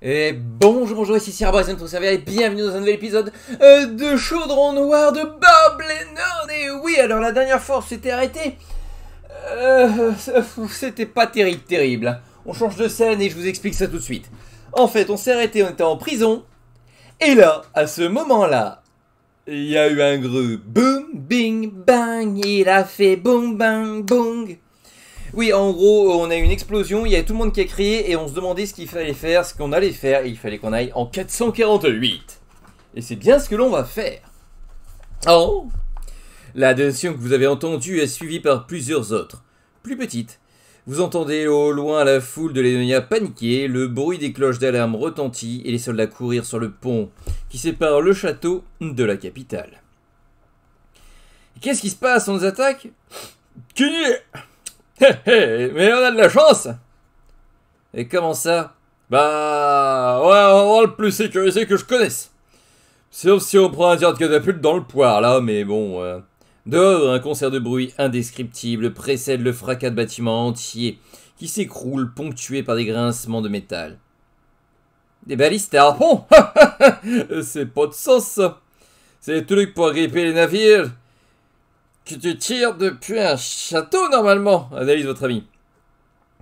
Et bonjour, ici Sir Bryson, ton serviteur, et bienvenue dans un nouvel épisode de Chaudron Noir de Bob Lennon. Et oui, alors la dernière fois on s'était arrêté, c'était pas terrible. On change de scène et je vous explique ça tout de suite. En fait, on s'est arrêté, on était en prison, et là, à ce moment-là, il y a eu un gros boom, bing, bang, il a fait boom, bang, boom. Oui, en gros, on a eu une explosion, il y avait tout le monde qui a crié et on se demandait ce qu'il fallait faire, ce qu'on allait faire, et il fallait qu'on aille en 448. Et c'est bien ce que l'on va faire. Oh, la décision que vous avez entendue est suivie par plusieurs autres, plus petites. Vous entendez au loin la foule de Léonia paniquer, le bruit des cloches d'alarme retentit et les soldats courir sur le pont qui sépare le château de la capitale. Qu'est-ce qui se passe? On nous attaque? Qui est? Mais on a de la chance! Et comment ça? Bah, ouais, on va le plus sécurisé que je connaisse. Sauf si on prend un tir de catapulte dans le poire, là, mais bon... Dehors, un concert de bruit indescriptible précède le fracas de bâtiments entiers qui s'écroulent, ponctués par des grincements de métal. Des balistes à harpon? C'est pas de sens, ça. C'est des trucs pour gripper les navires que tu tires depuis un château, normalement. Analyse votre ami.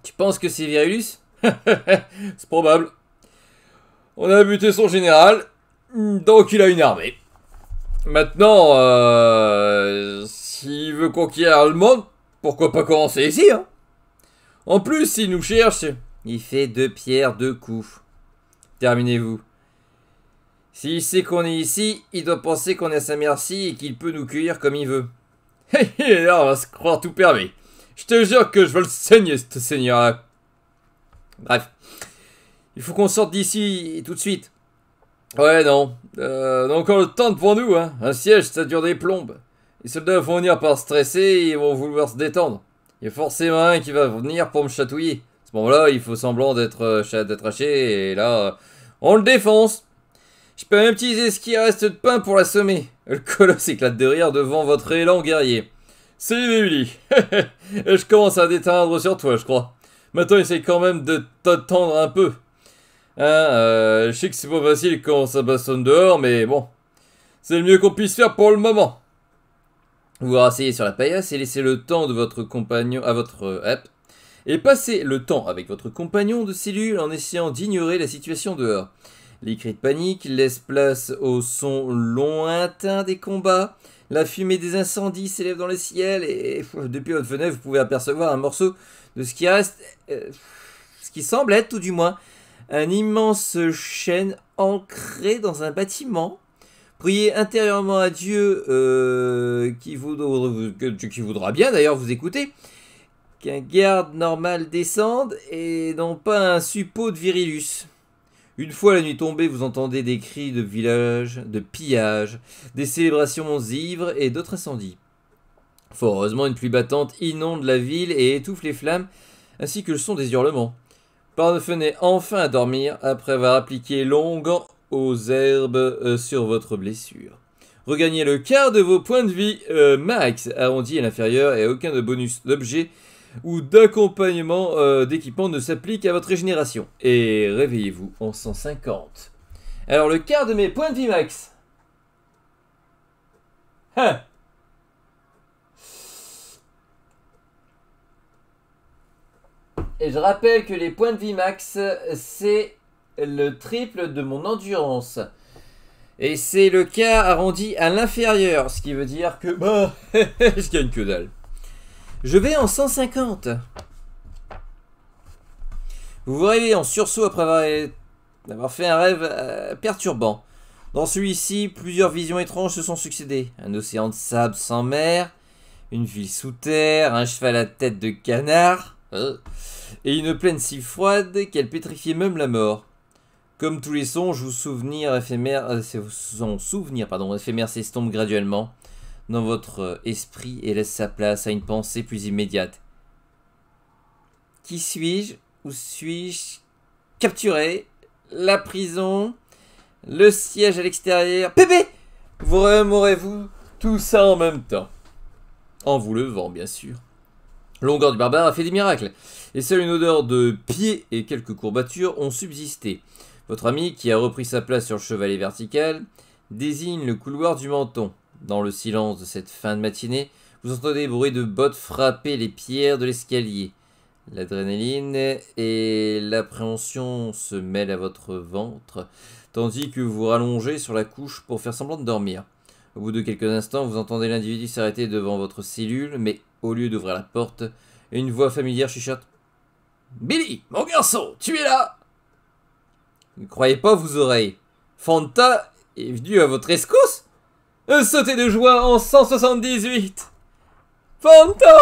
Tu penses que c'est Virulus? C'est probable. On a buté son général, donc il a une armée. Maintenant, s'il veut conquérir le monde, pourquoi pas commencer ici, hein? En plus, s'il nous cherche, il fait 2 pierres 2 coups. Terminez-vous. S'il sait qu'on est ici, il doit penser qu'on est à sa merci et qu'il peut nous cueillir comme il veut. Et là, on va se croire tout permis. Je te jure que je veux le saigner, ce seigneur-là. Bref. Il faut qu'on sorte d'ici tout de suite. Ouais, non. On a encore le temps devant nous, hein. Un siège, ça dure des plombes. Les soldats vont venir par stresser et ils vont vouloir se détendre. Il y a forcément un qui va venir pour me chatouiller. À ce moment-là, il faut semblant d'être haché et là, on le défonce. Je peux même utiliser ce qui reste de pain pour l'assommer. Le colosse éclate de rire devant votre élan guerrier. Salut Uli. Je commence à déteindre sur toi, je crois. Maintenant, essaye quand même de t'attendre un peu. Hein, je sais que c'est pas facile quand ça bastonne dehors, mais bon. C'est le mieux qu'on puisse faire pour le moment. Vous vous rasseyez sur la paillasse et laissez le temps de votre compagnon à votre et passez le temps avec votre compagnon de cellule en essayant d'ignorer la situation dehors. Les cris de panique laissent place au son lointain des combats. La fumée des incendies s'élève dans le ciel et depuis votre fenêtre, vous pouvez apercevoir un morceau de ce qui reste, ce qui semble être tout du moins, un immense chêne ancré dans un bâtiment. Priez intérieurement à Dieu qui voudra bien d'ailleurs vous écouter, qu'un garde normal descende et non pas un suppôt de Virulus. Une fois la nuit tombée, vous entendez des cris de village, de pillage, des célébrations ivres et d'autres incendies. Fort heureusement, une pluie battante inonde la ville et étouffe les flammes, ainsi que le son des hurlements. Parvenez enfin à dormir après avoir appliqué longuement aux herbes sur votre blessure. Regagnez le quart de vos points de vie max, arrondi à l'inférieur, et aucun de bonus d'objet ou d'accompagnement d'équipement ne s'applique à votre régénération. Et réveillez-vous en 150. Alors le quart de mes points de vie max. Hein. Et je rappelle que les points de vie max, c'est le triple de mon endurance. Et c'est le quart arrondi à l'inférieur, ce qui veut dire que bah, je gagne que dalle. Je vais en 150. Vous vous réveillez en sursaut après avoir fait un rêve perturbant. Dans celui-ci, plusieurs visions étranges se sont succédées. Un océan de sable sans mer, une ville sous terre, un cheval à tête de canard, et une plaine si froide qu'elle pétrifiait même la mort. Comme tous les songes, vos souvenirs éphémères s'estompent graduellement dans votre esprit et laissent sa place à une pensée plus immédiate. Qui suis-je? Où suis-je? Capturé? La prison? Le siège à l'extérieur? Pépé! Vous remémorez-vous tout ça en même temps? En vous levant, bien sûr. Longueur du barbare a fait des miracles, et seule une odeur de pied et quelques courbatures ont subsisté. Votre ami, qui a repris sa place sur le chevalet vertical, désigne le couloir du menton. Dans le silence de cette fin de matinée, vous entendez des bruits de bottes frapper les pierres de l'escalier. L'adrénaline et l'appréhension se mêlent à votre ventre, tandis que vous rallongez sur la couche pour faire semblant de dormir. Au bout de quelques instants, vous entendez l'individu s'arrêter devant votre cellule, mais au lieu d'ouvrir la porte, une voix familière chuchote. « Billy, mon garçon, tu es là !» Ne croyez pas vos oreilles. Fanta est venu à votre escousse. Sautez de joie en 178. Fanta!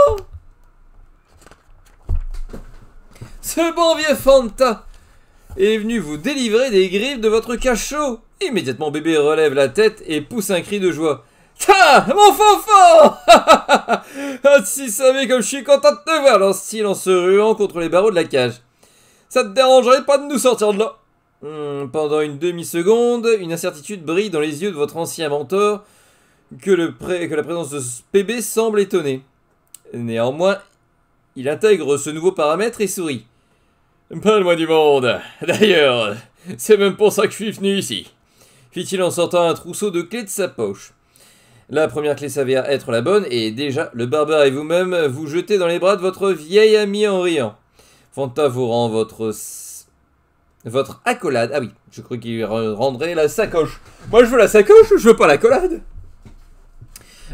Ce bon vieux Fanta est venu vous délivrer des griffes de votre cachot. Immédiatement, bébé relève la tête et pousse un cri de joie. Ah, mon fanfan! Ah, si savez comme je suis content de te voir, lance-t-il en se ruant contre les barreaux de la cage. Ça te dérangerait pas de nous sortir de là? Pendant une demi-seconde, une incertitude brille dans les yeux de votre ancien mentor que la présence de ce PB semble étonner. Néanmoins, il intègre ce nouveau paramètre et sourit. Pas le moins du monde. D'ailleurs, c'est même pour ça que je suis venu ici, fit-il en sortant un trousseau de clés de sa poche. La première clé s'avère être la bonne et déjà, le barbare et vous-même vous jetez dans les bras de votre vieil ami en riant. Fanta vous rend votre accolade. Ah oui, je crois qu'il lui rendrait la sacoche. Moi je veux la sacoche, je veux pas l'accolade.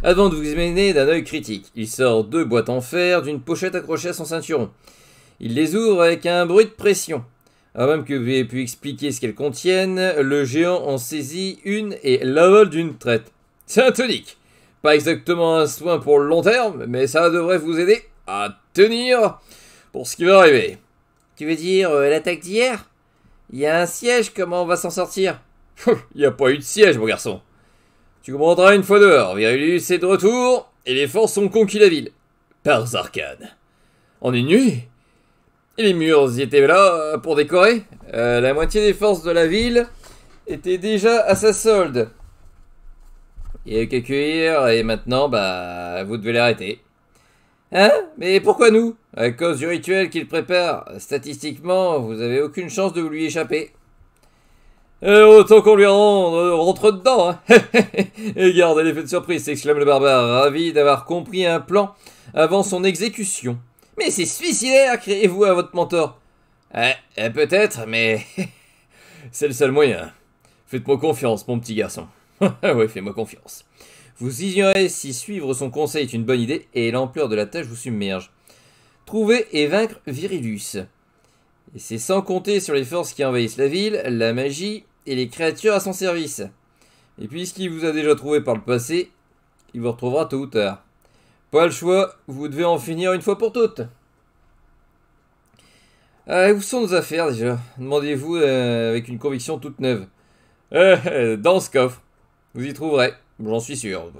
Avant de vous examiner d'un œil critique, il sort 2 boîtes en fer d'une pochette accrochée à son ceinturon. Il les ouvre avec un bruit de pression. Avant même que vous ayez pu expliquer ce qu'elles contiennent, le géant en saisit une et l'avale d'une traite. C'est un tonique. Pas exactement un soin pour le long terme, mais ça devrait vous aider à tenir pour ce qui va arriver. Tu veux dire l'attaque d'hier? Il y a un siège, comment on va s'en sortir? Il n'y a pas eu de siège, mon garçon. Tu comprendras une fois dehors, Virulus est de retour, et les forces ont conquis la ville. Par Zarkhan. En une nuit? Et les murs y étaient là pour décorer? La moitié des forces de la ville étaient déjà à sa solde. Il y a eu qu'à cueillir, et maintenant, vous devez l'arrêter. Hein? Mais pourquoi nous? À cause du rituel qu'il prépare. Statistiquement, vous avez aucune chance de vous lui échapper. Autant qu'on lui rentre dedans, hein. Et garde l'effet de surprise, s'exclame le barbare, ravi d'avoir compris un plan avant son exécution. Mais c'est suicidaire, criez-vous à votre mentor. Peut-être, mais c'est le seul moyen. Faites-moi confiance, mon petit garçon. Oui, fais-moi confiance. Vous ignorez si suivre son conseil est une bonne idée, et l'ampleur de la tâche vous submerge. Trouver et vaincre Virulus. Et c'est sans compter sur les forces qui envahissent la ville, la magie et les créatures à son service. Et puisqu'il vous a déjà trouvé par le passé, il vous retrouvera tôt ou tard. Pas le choix, vous devez en finir une fois pour toutes. Où sont nos affaires déjà? Demandez-vous avec une conviction toute neuve. Dans ce coffre. Vous y trouverez, j'en suis sûr.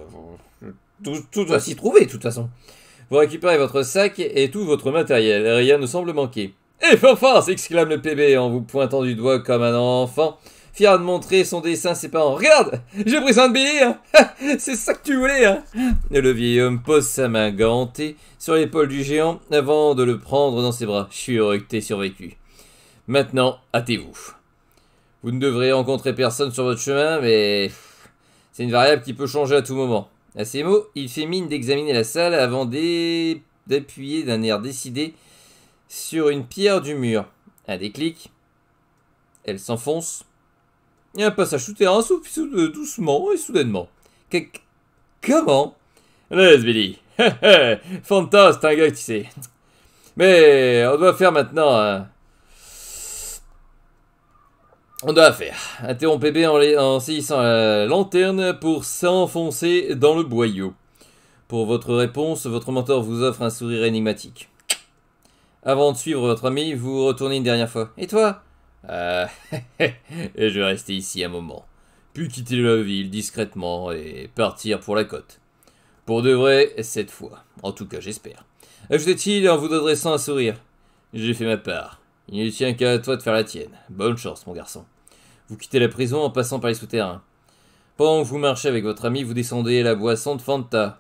Tout doit s'y trouver, de toute façon. Vous récupérez votre sac et tout votre matériel, rien ne semble manquer. Et enfin, s'exclame le PB en vous pointant du doigt comme un enfant, fier de montrer son dessin à ses parents. Regarde, j'ai pris soin de Billy, hein. C'est ça que tu voulais, hein. Et le vieil homme pose sa main gantée sur l'épaule du géant avant de le prendre dans ses bras. Je suis heureux que t'aies survécu. Maintenant, hâtez-vous. Vous ne devrez rencontrer personne sur votre chemin, mais c'est une variable qui peut changer à tout moment. À ces mots, il fait mine d'examiner la salle avant d'appuyer d'un air décidé sur une pierre du mur. Un déclic. Elle s'enfonce. Il y a un passage souterrain doucement et soudainement. Comment? Laisse, Billy. Fanta, c'est un gars, tu sais. Mais on doit faire maintenant On doit faire. Interrompt PB en saisissant la lanterne pour s'enfoncer dans le boyau. Pour votre réponse, votre mentor vous offre un sourire énigmatique. Avant de suivre votre ami, vous retournez une dernière fois. Et toi? Je vais rester ici un moment. Puis quitter la ville discrètement et partir pour la côte. Pour de vrai, cette fois. En tout cas, j'espère. Ajoutait-il en vous adressant un sourire. J'ai fait ma part. Il ne tient qu'à toi de faire la tienne. Bonne chance, mon garçon. Vous quittez la prison en passant par les souterrains. Pendant que vous marchez avec votre ami, vous descendez la boisson de Fanta.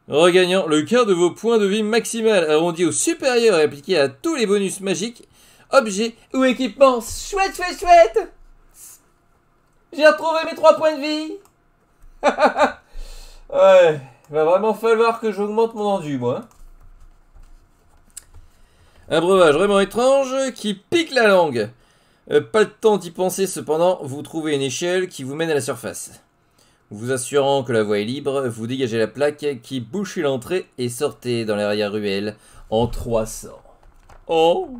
Regagnant le quart de vos points de vie maximal, arrondis au supérieur et appliqués à tous les bonus magiques, objets ou équipements. Chouette, chouette, chouette. J'ai retrouvé mes 3 points de vie. Ouais, il va vraiment falloir que j'augmente mon endu, moi. Un breuvage vraiment étrange qui pique la langue. Pas le temps d'y penser cependant, vous trouvez une échelle qui vous mène à la surface. Vous assurant que la voie est libre, vous dégagez la plaque qui bouche l'entrée et sortez dans l'arrière-ruelle en 300. Oh!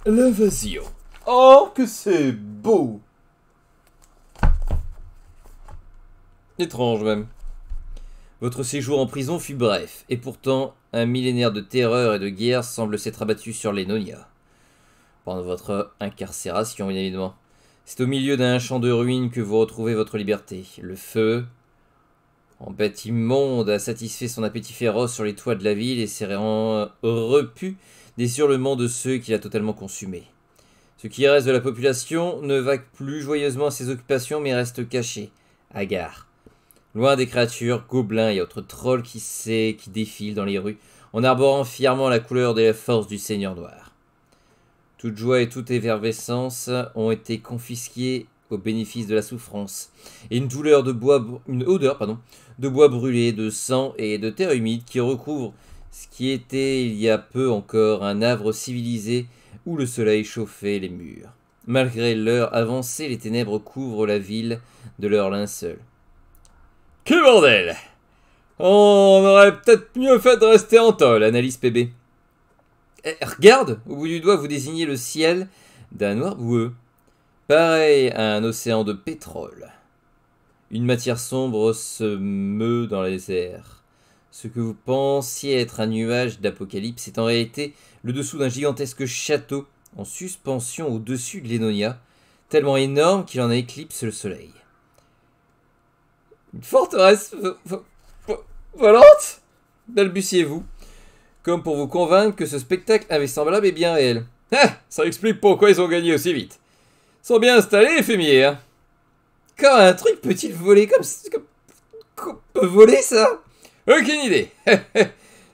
L'invasion. Oh, que c'est beau! Étrange même. Votre séjour en prison fut bref, et pourtant, un millénaire de terreur et de guerre semble s'être abattu sur les Nonia. Pendant votre incarcération, bien évidemment. C'est au milieu d'un champ de ruines que vous retrouvez votre liberté. Le feu, en bête immonde, a satisfait son appétit féroce sur les toits de la ville et s'est repu des hurlements de ceux qui l'a totalement consumé. Ce qui reste de la population ne vague plus joyeusement à ses occupations, mais reste caché, hagard. Loin des créatures, gobelins et autres trolls qui défilent dans les rues, en arborant fièrement la couleur de la force du Seigneur Noir. Toute joie et toute effervescence ont été confisquées au bénéfice de la souffrance, et une odeur de bois brûlé, de sang et de terre humide qui recouvre ce qui était il y a peu encore un havre civilisé où le soleil chauffait les murs. Malgré l'heure avancée, les ténèbres couvrent la ville de leur linceul. Que bordel! On aurait peut-être mieux fait de rester en tôle, analyse PB. Regarde, au bout du doigt, vous désignez le ciel d'un noir boueux, pareil à un océan de pétrole. Une matière sombre se meut dans les airs. Ce que vous pensiez être un nuage d'apocalypse est en réalité le dessous d'un gigantesque château en suspension au-dessus de l'Enonia, tellement énorme qu'il en éclipse le soleil. Une forteresse volante? Balbutiez-vous, comme pour vous convaincre que ce spectacle invraisemblable est bien réel. Ah, ça explique pourquoi ils ont gagné aussi vite. Ils sont bien installés, les fumiers, hein. Quand un truc peut-il voler comme qu'on peut voler ça? Aucune idée.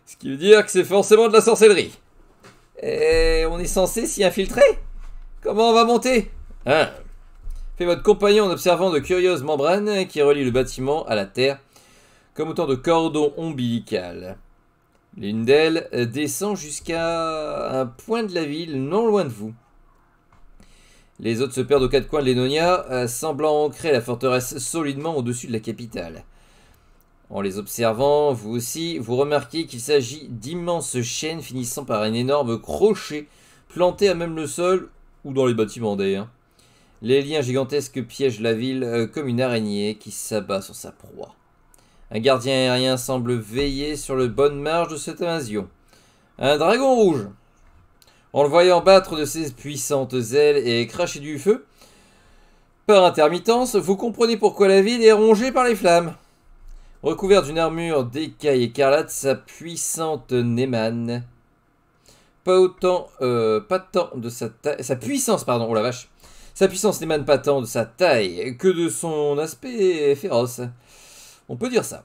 Ce qui veut dire que c'est forcément de la sorcellerie. Et on est censé s'y infiltrer? Comment on va monter? Hein? Fait votre compagnon en observant de curieuses membranes qui relient le bâtiment à la terre, comme autant de cordons ombilicales. L'une d'elles descend jusqu'à un point de la ville non loin de vous. Les autres se perdent aux quatre coins de l'Enonia, semblant ancrer la forteresse solidement au-dessus de la capitale. En les observant, vous aussi, vous remarquez qu'il s'agit d'immenses chaînes finissant par un énorme crochet planté à même le sol ou dans les bâtiments d'ailleurs. Les liens gigantesques piègent la ville comme une araignée qui s'abat sur sa proie. Un gardien aérien semble veiller sur la bonne marge de cette invasion. Un dragon rouge. En le voyant battre de ses puissantes ailes et cracher du feu, par intermittence, vous comprenez pourquoi la ville est rongée par les flammes. Recouvert d'une armure d'écailles écarlates, sa puissante n'émane pas tant de sa taille. Sa puissance n'émane pas tant de sa taille que de son aspect féroce. On peut dire ça.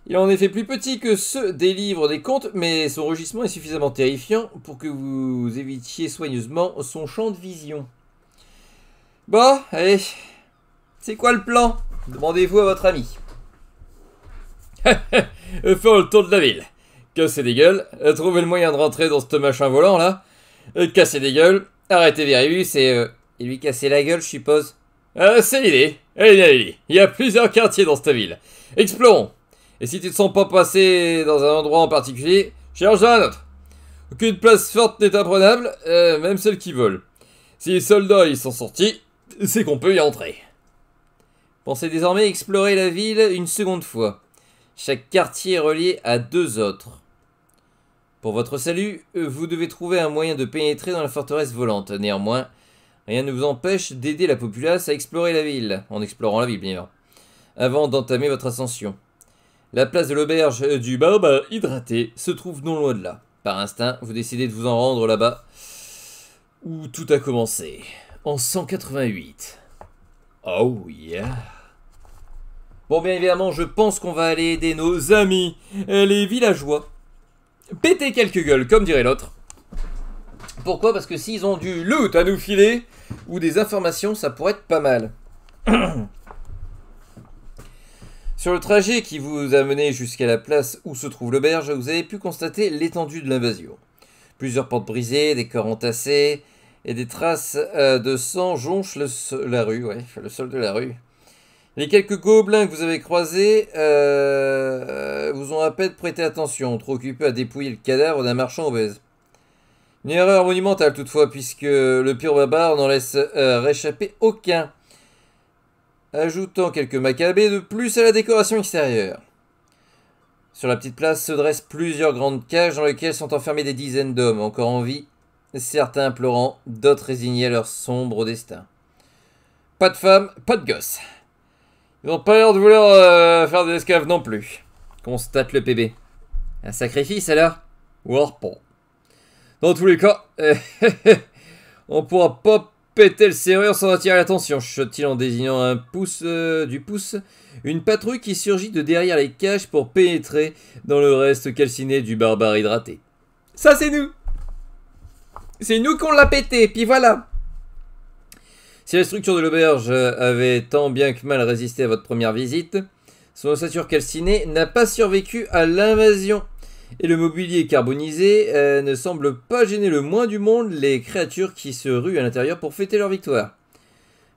Il est en effet plus petit que ceux des livres des contes, mais son rugissement est suffisamment terrifiant pour que vous évitiez soigneusement son champ de vision. Bon, allez. C'est quoi le plan? Demandez-vous à votre ami. Faire le tour de la ville. Casser des gueules. Trouver le moyen de rentrer dans ce machin volant là. Casser des gueules. Arrêter Viribus et lui casser la gueule, je suppose. C'est l'idée. Allez, il y a plusieurs quartiers dans cette ville. Explorons. Et si tu ne te sens pas passé dans un endroit en particulier, cherche un autre. Aucune place forte n'est imprenable, même celle qui vole. Si les soldats y sont sortis, c'est qu'on peut y entrer. Pensez désormais explorer la ville une seconde fois. Chaque quartier est relié à 2 autres. Pour votre salut, vous devez trouver un moyen de pénétrer dans la forteresse volante. Néanmoins, rien ne vous empêche d'aider la populace à explorer la ville, en explorant la ville bien sûr, avant d'entamer votre ascension. La place de l'auberge du Barbare Hydraté se trouve non loin de là. Par instinct, vous décidez de vous en rendre là-bas, où tout a commencé, en 188. Oh yeah! Bon, bien évidemment, je pense qu'on va aller aider nos amis, les villageois. Péter quelques gueules, comme dirait l'autre. Pourquoi? Parce que s'ils ont du loot à nous filer, ou des informations, ça pourrait être pas mal. Sur le trajet qui vous a mené jusqu'à la place où se trouve l'auberge, vous avez pu constater l'étendue de l'invasion. Plusieurs portes brisées, des corps entassés, et des traces de sang jonchent le sol de la rue. Les quelques gobelins que vous avez croisés vous ont à peine prêté attention, trop occupés à dépouiller le cadavre d'un marchand obèse. Une erreur monumentale toutefois, puisque le pire barbare n'en laisse réchapper aucun, ajoutant quelques macabées de plus à la décoration extérieure. Sur la petite place se dressent plusieurs grandes cages dans lesquelles sont enfermés des dizaines d'hommes encore en vie, certains pleurant, d'autres résignés à leur sombre destin. Pas de femmes, pas de gosses. Ils n'ont pas l'air de vouloir faire des esclaves non plus, constate le PB. Un sacrifice alors? Ou alors pas. Dans tous les cas, on pourra pas péter le serrure sans attirer l'attention, chuchote-t-il en désignant du pouce une patrouille qui surgit de derrière les cages pour pénétrer dans le reste calciné du barbare hydraté. Ça c'est nous! C'est nous qu'on l'a pété, puis voilà! Si la structure de l'auberge avait tant bien que mal résisté à votre première visite, son ossature calcinée n'a pas survécu à l'invasion. Et le mobilier carbonisé ne semble pas gêner le moins du monde les créatures qui se ruent à l'intérieur pour fêter leur victoire.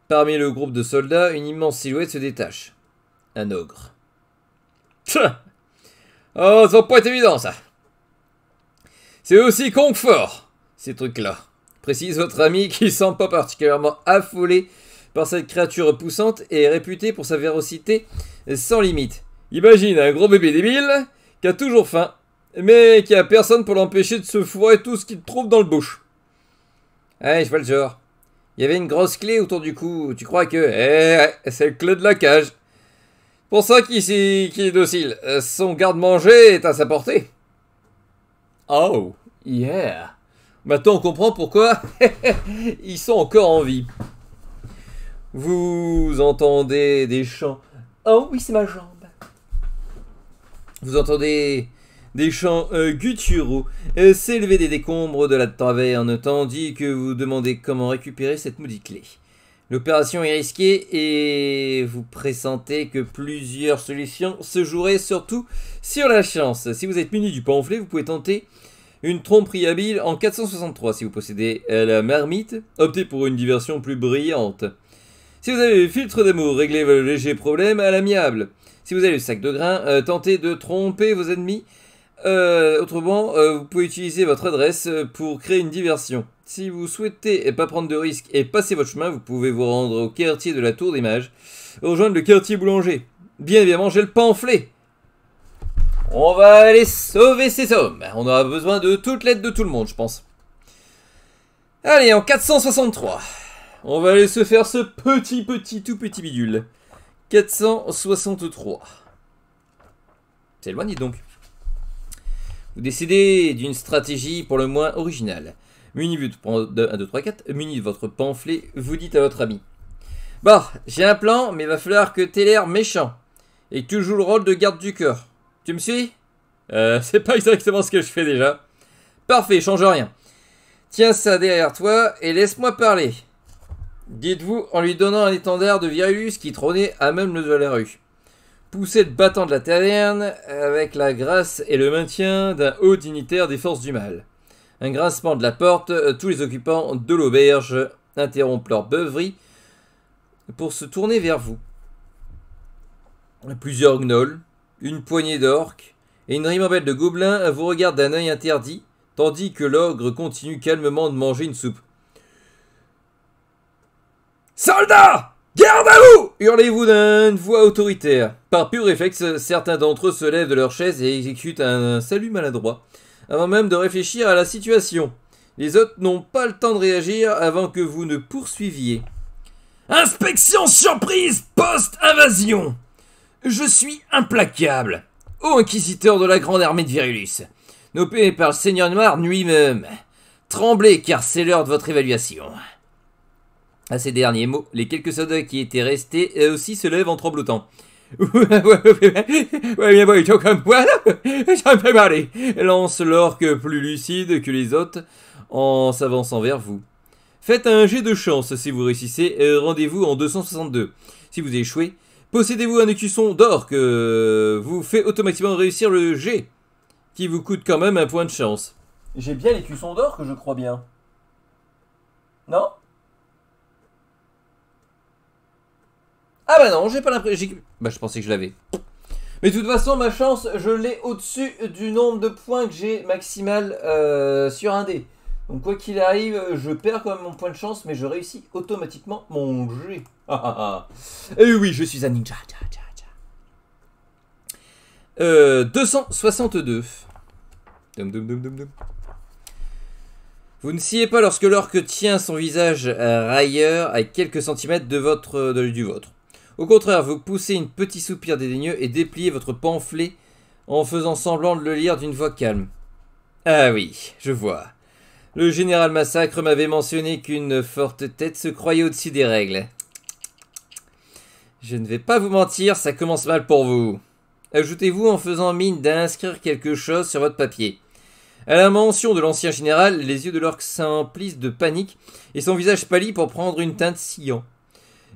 Parmi le groupe de soldats, une immense silhouette se détache. Un ogre. Oh, ça va pas être évident, ça. C'est aussi con que fort, ces trucs-là. Précise votre ami qui semble pas particulièrement affolé par cette créature poussante et réputée pour sa véracité sans limite. Imagine un gros bébé débile qui a toujours faim, mais qui a personne pour l'empêcher de se fourrer tout ce qu'il trouve dans le bouche. Ouais, je vois le genre. Il y avait une grosse clé autour du cou. Tu crois que... c'est le clé de la cage. Pour ça qu'il est docile. Son garde-manger est à sa portée. Oh, yeah. Maintenant on comprend pourquoi ils sont encore en vie. Vous entendez des chants. Oh oui, c'est ma jambe. Vous entendez des chants gutturaux s'élever des décombres de la taverne, tandis que vous demandez comment récupérer cette maudite clé. L'opération est risquée et vous pressentez que plusieurs solutions se joueraient surtout sur la chance. Si vous êtes muni du pamphlet, vous pouvez tenter une tromperie habile en 463. Si vous possédez la marmite, optez pour une diversion plus brillante. Si vous avez le filtre d'amour, réglez vos légers problèmes à l'amiable. Si vous avez le sac de grains, tentez de tromper vos ennemis. Autrement, vous pouvez utiliser votre adresse pour créer une diversion. Si vous souhaitez pas prendre de risques et passer votre chemin, vous pouvez vous rendre au quartier de la Tour des Mages, rejoindre le quartier boulanger. Bien évidemment, j'ai le pamphlet. On va aller sauver ces hommes. On aura besoin de toute l'aide de tout le monde, je pense. Allez, en 463. On va aller se faire ce tout petit bidule. 463. C'est loin, dites donc. Vous décidez d'une stratégie pour le moins originale. Muni de votre pamphlet, vous dites à votre ami. Bon, j'ai un plan, mais il va falloir que t'aies l'air méchant. Et que tu joues le rôle de garde du corps. Tu me suis? C'est pas exactement ce que je fais déjà. Parfait, change rien. Tiens ça derrière toi et laisse-moi parler. Dites-vous en lui donnant un étendard de Virulus qui trônait à même le de la rue. Poussez le battant de la taverne avec la grâce et le maintien d'un haut dignitaire des forces du mal. Un grincement de la porte, tous les occupants de l'auberge interrompent leur beuverie pour se tourner vers vous. Plusieurs gnolls, une poignée d'orques et une ribambelle de gobelins vous regardent d'un œil interdit, tandis que l'ogre continue calmement de manger une soupe. Soldats! Garde à vous! Hurlez-vous d'une voix autoritaire. Par pur réflexe, certains d'entre eux se lèvent de leur chaise et exécutent un salut maladroit, avant même de réfléchir à la situation. Les autres n'ont pas le temps de réagir avant que vous ne poursuiviez. Inspection surprise post-invasion. Je suis implacable. Ô inquisiteur de la grande armée de Virulus, nommé par le Seigneur Noir lui-même. Tremblez car c'est l'heure de votre évaluation. À ces derniers mots, les quelques soldats qui étaient restés eux aussi se lèvent en tremblotant. Ouais, bien bon, comme moi, ça me fait marrer. Lance l'orque plus lucide que les autres en s'avançant vers vous. Faites un jet de chance si vous réussissez, rendez-vous en 262. Si vous échouez, possédez-vous un écusson d'or que vous fait automatiquement réussir le jet, qui vous coûte quand même un point de chance. J'ai bien l'écusson d'or que je crois bien. Non? Ah bah non, j'ai pas l'impression... Bah je pensais que je l'avais. Mais de toute façon, ma chance, je l'ai au-dessus du nombre de points que j'ai maximal sur un dé. Donc quoi qu'il arrive, je perds quand même mon point de chance, mais je réussis automatiquement mon jet. Et oui, je suis un ninja. 262. Vous ne sciez pas lorsque l'orque tient son visage railleur à quelques centimètres du vôtre. Au contraire, vous poussez une petite soupir dédaigneux et dépliez votre pamphlet en faisant semblant de le lire d'une voix calme. Ah oui, je vois. Le général Massacre m'avait mentionné qu'une forte tête se croyait au-dessus des règles. Je ne vais pas vous mentir, ça commence mal pour vous. Ajoutez-vous en faisant mine d'inscrire quelque chose sur votre papier. À la mention de l'ancien général, les yeux de l'orque s'emplissent de panique et son visage pâlit pour prendre une teinte sciant.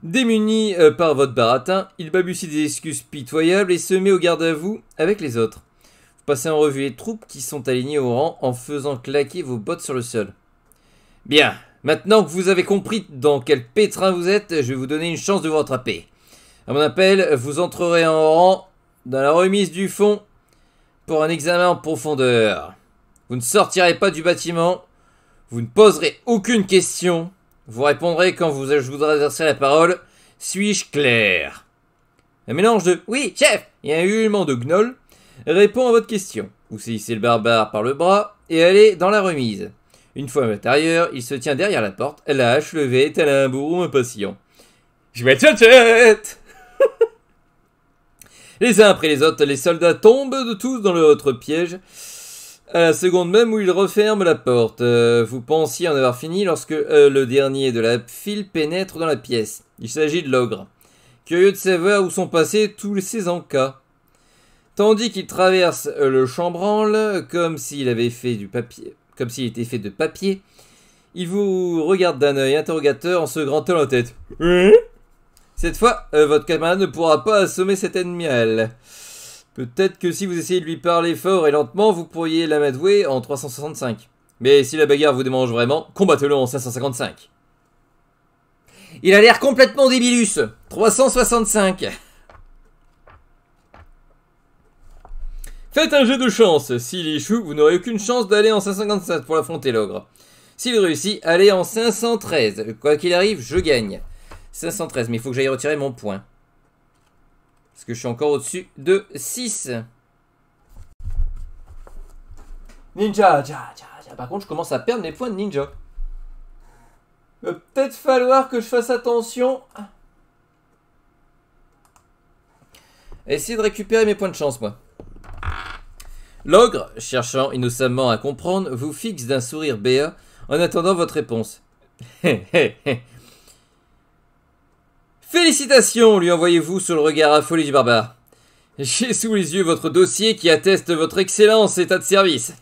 Démuni par votre baratin, il balbutie des excuses pitoyables et se met au garde à vous avec les autres. Vous passez en revue les troupes qui sont alignées au rang en faisant claquer vos bottes sur le sol. Bien, maintenant que vous avez compris dans quel pétrin vous êtes, je vais vous donner une chance de vous rattraper. À mon appel, vous entrerez en rang dans la remise du fond pour un examen en profondeur. Vous ne sortirez pas du bâtiment, vous ne poserez aucune question, vous répondrez quand je vous adresserai la parole. Suis-je clair? Un mélange de « Oui, chef !» et un hurlement de Gnoll répond à votre question. Vous saisissez le barbare par le bras et allez dans la remise. Une fois à l'intérieur, il se tient derrière la porte, la hache levée, tel un bourreau impatient. « Je vais tchatchette !» Les uns après les autres, les soldats tombent de tous dans votre piège. À la seconde même où il referme la porte, vous pensiez en avoir fini lorsque le dernier de la file pénètre dans la pièce. Il s'agit de l'ogre. Curieux de savoir où sont passés tous ces encas. Tandis qu'il traverse le chambranle comme s'il était fait de papier, il vous regarde d'un œil interrogateur en se grattant la tête. Cette fois, votre camarade ne pourra pas assommer cet ennemi. Peut-être que si vous essayez de lui parler fort et lentement, vous pourriez l'amadouer en 365. Mais si la bagarre vous démange vraiment, combattez-le en 555. Il a l'air complètement débilus. 365. Faites un jeu de chance. S'il échoue, vous n'aurez aucune chance d'aller en 557 pour affronter l'ogre. S'il réussit, allez en 513. Quoi qu'il arrive, je gagne. 513, mais il faut que j'aille retirer mon point. Parce que je suis encore au-dessus de 6. Ninja. Par contre, je commence à perdre mes points de ninja. Il va peut-être falloir que je fasse attention. Essayer de récupérer mes points de chance, moi. L'ogre, cherchant innocemment à comprendre, vous fixe d'un sourire béat en attendant votre réponse. Félicitations, lui envoyez-vous sur le regard affolé du barbare. J'ai sous les yeux votre dossier qui atteste votre excellence état de service.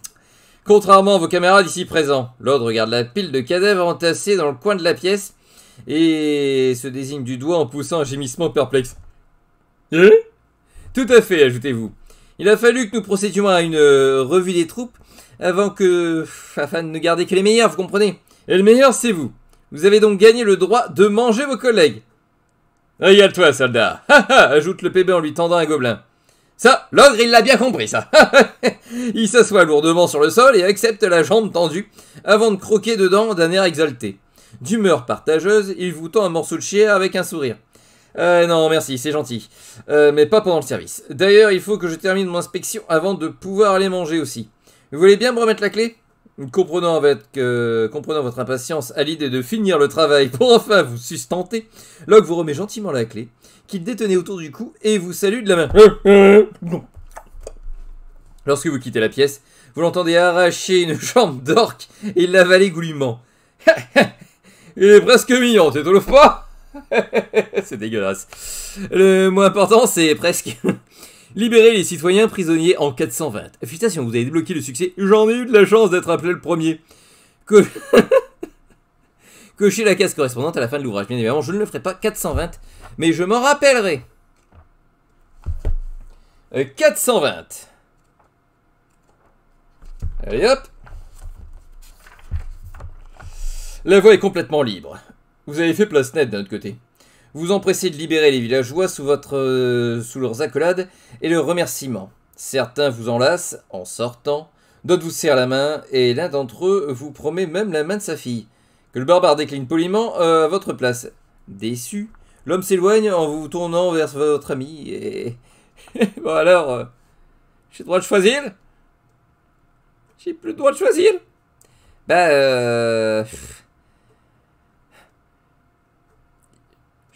Contrairement à vos camarades ici présents, l'ordre regarde la pile de cadavres entassés dans le coin de la pièce et se désigne du doigt en poussant un gémissement perplexe. Tout à fait, ajoutez-vous. Il a fallu que nous procédions à une revue des troupes afin de ne garder que les meilleurs, vous comprenez? Et le meilleur, c'est vous. Vous avez donc gagné le droit de manger vos collègues. Régale-toi, soldat, ajoute le PB en lui tendant un gobelin. Ça, l'ogre, il l'a bien compris, ça. Il s'assoit lourdement sur le sol et accepte la jambe tendue avant de croquer dedans d'un air exalté. D'humeur partageuse, il vous tend un morceau de chair avec un sourire. Non, merci, c'est gentil. Mais pas pendant le service. D'ailleurs, il faut que je termine mon inspection avant de pouvoir aller manger aussi. Vous voulez bien me remettre la clé ? Comprenant votre impatience à l'idée de finir le travail pour enfin vous sustenter, Locke vous remet gentiment la clé, qu'il détenait autour du cou et vous salue de la main. Lorsque vous quittez la pièce, vous l'entendez arracher une jambe d'orque et l'avaler goulûment. Il est presque mignon, tu trouves pas? C'est dégueulasse. Le moins important, c'est presque... Libérer les citoyens prisonniers en 420. Félicitations, vous avez débloqué le succès. J'en ai eu de la chance d'être appelé le premier. Cochez la case correspondante à la fin de l'ouvrage. Bien évidemment, je ne le ferai pas 420, mais je m'en rappellerai. 420. Allez hop. La voie est complètement libre. Vous avez fait place nette d'un autre côté. Vous empressez de libérer les villageois sous leurs accolades et leurs remerciements. Certains vous enlacent en sortant, d'autres vous serrent la main, et l'un d'entre eux vous promet même la main de sa fille, que le barbare décline poliment à votre place. Déçu, l'homme s'éloigne en vous tournant vers votre ami, et... bon alors, j'ai le droit de choisir? J'ai plus le droit de choisir?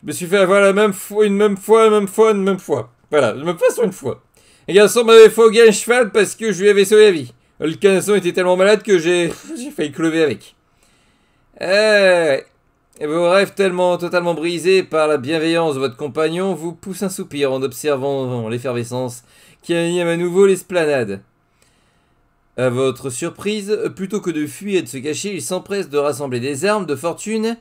Je me suis fait avoir la même fois, une même fois. Voilà, je me passe sur une fois. Le garçon m'avait fogué un cheval parce que je lui avais sauvé la vie. Le canasson était tellement malade que j'ai failli crever avec. Et vos rêves totalement brisés par la bienveillance de votre compagnon vous poussent un soupir en observant l'effervescence qui anime à nouveau l'esplanade. À votre surprise, plutôt que de fuir et de se cacher, il s'empresse de rassembler des armes de fortune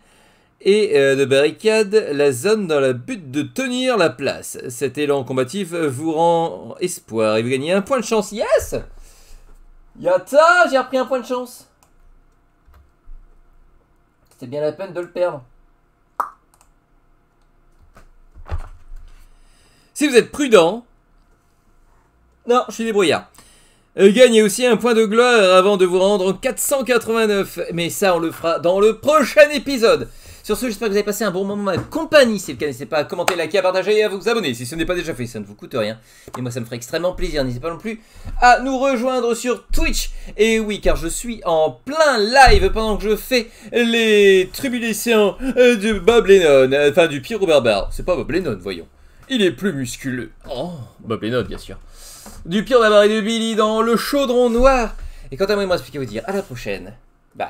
et de barricade la zone dans le but de tenir la place. Cet élan combatif vous rend espoir et vous gagnez un point de chance. Yes! Yata, j'ai repris un point de chance. C'était bien la peine de le perdre. Si vous êtes prudent... Non, je suis débrouillard. Gagnez aussi un point de gloire avant de vous rendre en 489. Mais ça, on le fera dans le prochain épisode. Sur ce, j'espère que vous avez passé un bon moment de compagnie. Si c'est le cas, n'hésitez pas à commenter, liker, à partager et à vous abonner. Si ce n'est pas déjà fait, ça ne vous coûte rien. Et moi, ça me ferait extrêmement plaisir. N'hésitez pas non plus à nous rejoindre sur Twitch. Et oui, car je suis en plein live pendant que je fais les tribulations de Bob Lennon. Enfin, du Pierrot Barbare. C'est pas Bob Lennon, voyons. Il est plus musculeux. Oh, Bob Lennon, bien sûr. Du Pierrot Barbare et de Billy dans le chaudron noir. Et quant à moi, il me reste plus qu'à vous dire à la prochaine. Bye.